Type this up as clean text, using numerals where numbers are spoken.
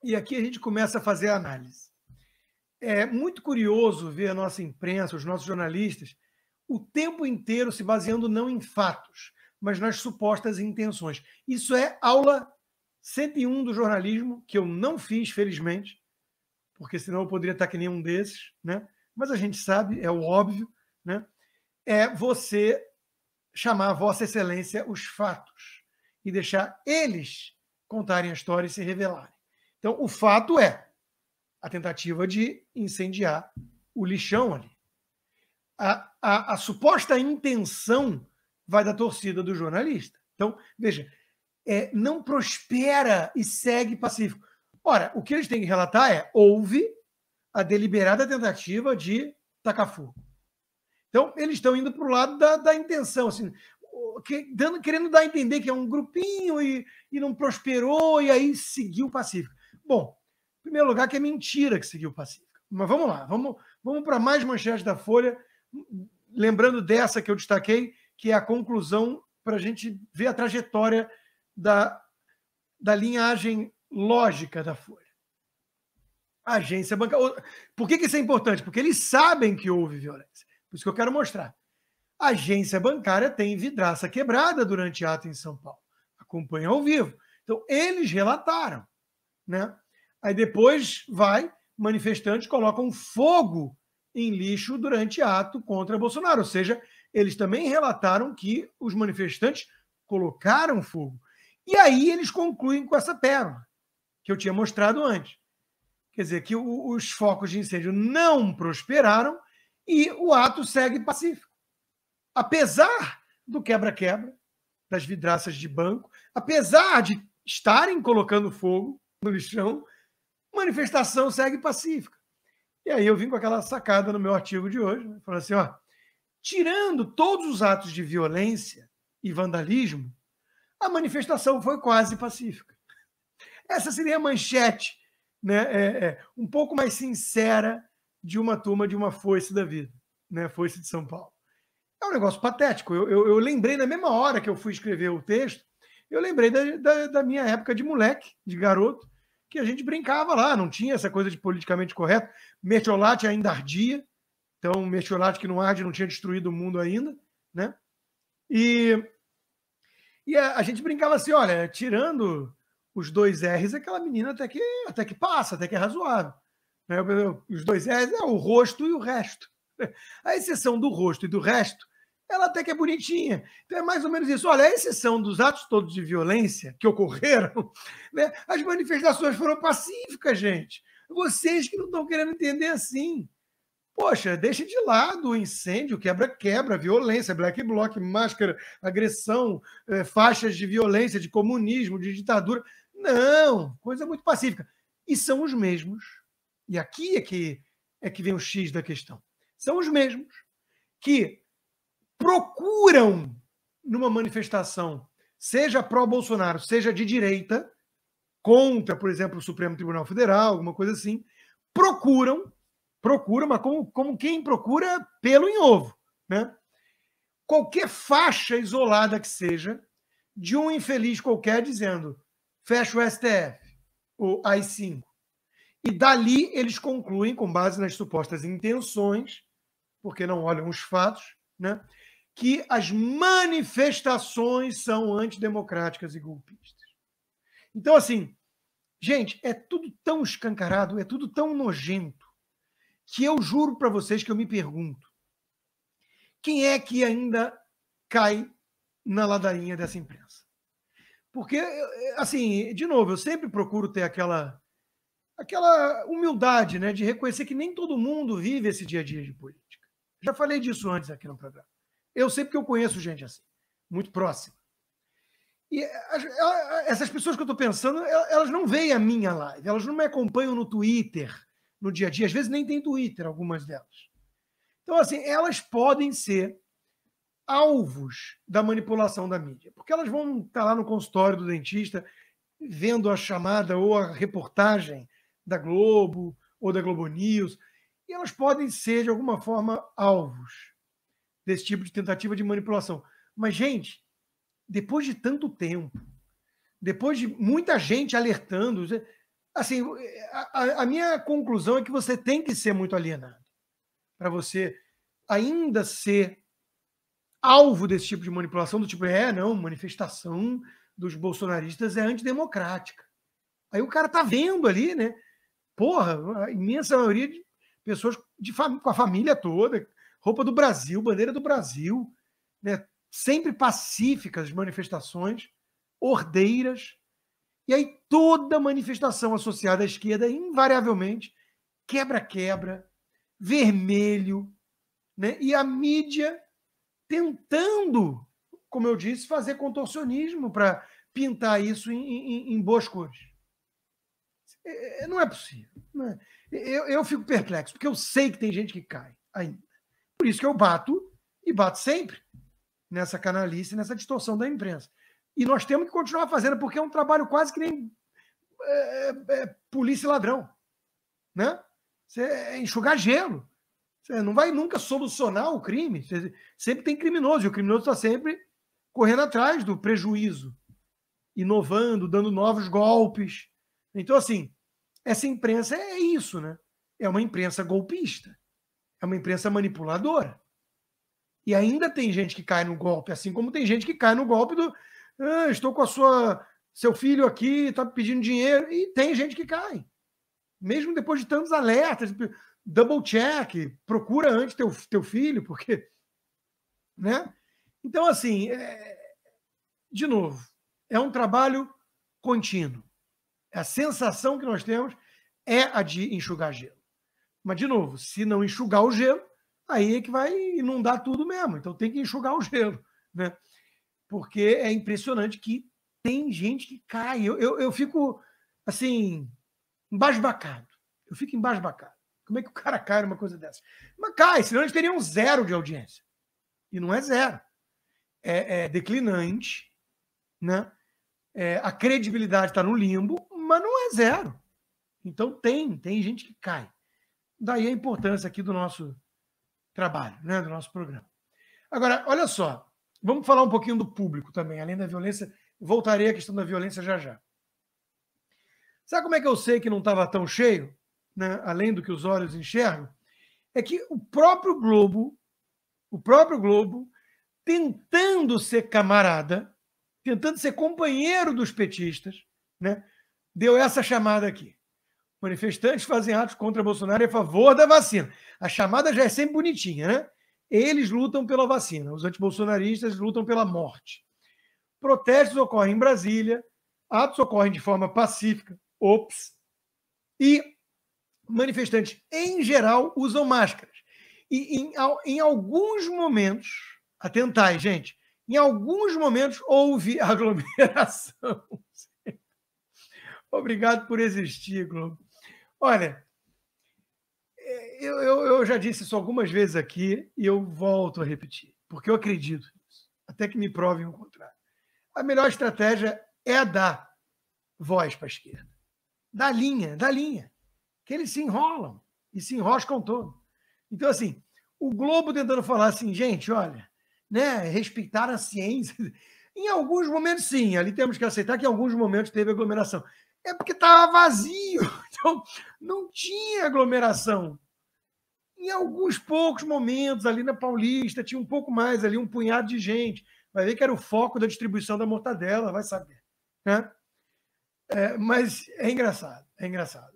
E aqui a gente começa a fazer a análise. É muito curioso ver a nossa imprensa, os nossos jornalistas, o tempo inteiro se baseando não em fatos, mas nas supostas intenções. Isso é aula 101 do jornalismo, que eu não fiz, felizmente, porque senão eu poderia estar que nem um desses, né? Mas a gente sabe, é o óbvio, né? É você chamar a Vossa Excelência os fatos e deixar eles contarem a história e se revelarem. Então, o fato é a tentativa de incendiar o lixão ali. A suposta intenção vai da torcida do jornalista. Então, veja, não prospera e segue pacífico. Ora, o que eles têm que relatar é: houve a deliberada tentativa de tacar fogo. Então, eles estão indo para o lado da intenção, assim, querendo dar a entender que é um grupinho e não prosperou, e aí seguiu pacífico. Bom, em primeiro lugar, que é mentira que seguiu pacífico. Mas vamos lá, vamos para mais manchetes da Folha, lembrando dessa que eu destaquei, que é a conclusão para a gente ver a trajetória da linhagem lógica da Folha. A agência bancária. Por que isso é importante? Porque eles sabem que houve violência. Por isso que eu quero mostrar. A agência bancária tem vidraça quebrada durante ato em São Paulo. Acompanha ao vivo. Então, eles relataram, né? Aí depois manifestantes colocam fogo em lixo durante ato contra Bolsonaro. Ou seja, eles também relataram que os manifestantes colocaram fogo. E aí eles concluem com essa pérola, que eu tinha mostrado antes. Quer dizer, que os focos de incêndio não prosperaram e o ato segue pacífico. Apesar do quebra-quebra, das vidraças de banco, apesar de estarem colocando fogo no lixão, a manifestação segue pacífica. E aí eu vim com aquela sacada no meu artigo de hoje, né, falando assim, ó, tirando todos os atos de violência e vandalismo, a manifestação foi quase pacífica. Essa seria a manchete, né, um pouco mais sincera de uma turma de uma foice da vida, né, foice de São Paulo. É um negócio patético. Eu lembrei na mesma hora que eu fui escrever o texto, eu lembrei da minha época de moleque, de garoto, que a gente brincava lá, não tinha essa coisa de politicamente correto. Mertiolate ainda ardia, então mertiolate que não arde não tinha destruído o mundo ainda, né? E a gente brincava assim, olha, tirando os dois R's, aquela menina até que passa, até que é razoável. Né? Os dois R's é o rosto e o resto. A exceção do rosto e do resto, ela até que é bonitinha. Então é mais ou menos isso. Olha, a exceção dos atos todos de violência que ocorreram, né, as manifestações foram pacíficas, gente. Vocês que não estão querendo entender assim. Poxa, deixa de lado o incêndio, quebra-quebra, violência, black bloc, máscara, agressão, faixas de violência, de comunismo, de ditadura. Não, coisa muito pacífica. E são os mesmos. E aqui é que vem o X da questão. São os mesmos que procuram, numa manifestação, seja pró-Bolsonaro, seja de direita, contra, por exemplo, o Supremo Tribunal Federal, alguma coisa assim, procuram, mas como quem procura pelo em ovo, né? Qualquer faixa isolada que seja, de um infeliz qualquer dizendo fecha o STF, o AI-5. E dali eles concluem, com base nas supostas intenções, porque não olham os fatos, né, que as manifestações são antidemocráticas e golpistas. Então, assim, gente, é tudo tão escancarado, é tudo tão nojento, que eu juro para vocês que eu me pergunto, quem é que ainda cai na ladainha dessa imprensa? Porque, assim, de novo, eu sempre procuro ter aquela humildade, né, de reconhecer que nem todo mundo vive esse dia a dia de política. Já falei disso antes aqui no programa. Eu sei porque eu conheço gente assim, muito próxima. E essas pessoas que eu estou pensando, elas não veem a minha live, elas não me acompanham no Twitter, no dia a dia. Às vezes nem tem Twitter, algumas delas. Então, assim, elas podem ser alvos da manipulação da mídia, porque elas vão estar lá no consultório do dentista, vendo a chamada ou a reportagem da Globo ou da Globo News, e elas podem ser, de alguma forma, alvos desse tipo de tentativa de manipulação. Mas, gente, depois de tanto tempo, depois de muita gente alertando, assim, a minha conclusão é que você tem que ser muito alienado para você ainda ser alvo desse tipo de manipulação, do tipo, não, manifestação dos bolsonaristas é antidemocrática. Aí o cara tá vendo ali, né? Porra, a imensa maioria de pessoas com a família toda, roupa do Brasil, bandeira do Brasil, né? Sempre pacíficas as manifestações, ordeiras. E aí toda manifestação associada à esquerda, invariavelmente, quebra-quebra, vermelho, né? E a mídia tentando, como eu disse, fazer contorcionismo para pintar isso em boas cores. Não é possível. Não é. Eu fico perplexo, porque eu sei que tem gente que cai ainda. Por isso que eu bato, e bato sempre, nessa canalice, nessa distorção da imprensa. E nós temos que continuar fazendo, porque é um trabalho quase que nem polícia e ladrão. Né? Você enxugar gelo. Você não vai nunca solucionar o crime. Você sempre tem criminoso, e o criminoso está sempre correndo atrás do prejuízo, inovando, dando novos golpes. Então, assim, essa imprensa é isso, né? É uma imprensa golpista. É uma imprensa manipuladora. E ainda tem gente que cai no golpe, assim como tem gente que cai no golpe do estou com seu filho aqui, está pedindo dinheiro, e tem gente que cai. Mesmo depois de tantos alertas, double check, procura antes teu filho, porque... Né? Então, assim, de novo, é um trabalho contínuo. A sensação que nós temos é a de enxugar gelo. Mas, de novo, se não enxugar o gelo, aí é que vai inundar tudo mesmo. Então tem que enxugar o gelo, né? Porque é impressionante que tem gente que cai. Eu fico, assim, embasbacado. Eu fico embasbacado. Como é que o cara cai numa coisa dessa? Mas cai, senão eles teriam 0 de audiência. E não é 0. É declinante, né? A credibilidade está no limbo, mas não é 0. Então tem gente que cai. Daí a importância aqui do nosso trabalho, né? Do nosso programa. Agora, olha só, vamos falar um pouquinho do público também, além da violência. Voltarei à questão da violência já já. Sabe como é que eu sei que não estava tão cheio, né? Além do que os olhos enxergam? É que o próprio Globo, tentando ser camarada, tentando ser companheiro dos petistas, né? Deu essa chamada aqui. Manifestantes fazem atos contra Bolsonaro e a favor da vacina. A chamada já é sempre bonitinha, né? Eles lutam pela vacina, os antibolsonaristas lutam pela morte. Protestos ocorrem em Brasília, atos ocorrem de forma pacífica, e manifestantes, em geral, usam máscaras. E em alguns momentos, atentai, gente, em alguns momentos houve aglomeração. Obrigado por existir, Globo. Olha, eu já disse isso algumas vezes aqui e eu volto a repetir, porque eu acredito nisso, até que me provem o contrário. A melhor estratégia é dar voz para a esquerda. Da linha, que eles se enrolam e se enroscam todo. Então, assim, o Globo tentando falar assim, gente, olha, né, respeitar a ciência. Em alguns momentos, sim, ali temos que aceitar que em alguns momentos teve aglomeração. É porque estava vazio, então não tinha aglomeração. Em alguns poucos momentos, ali na Paulista, tinha um pouco mais, ali um punhado de gente. Vai ver que era o foco da distribuição da mortadela, vai saber. Né? Mas é engraçado, é engraçado.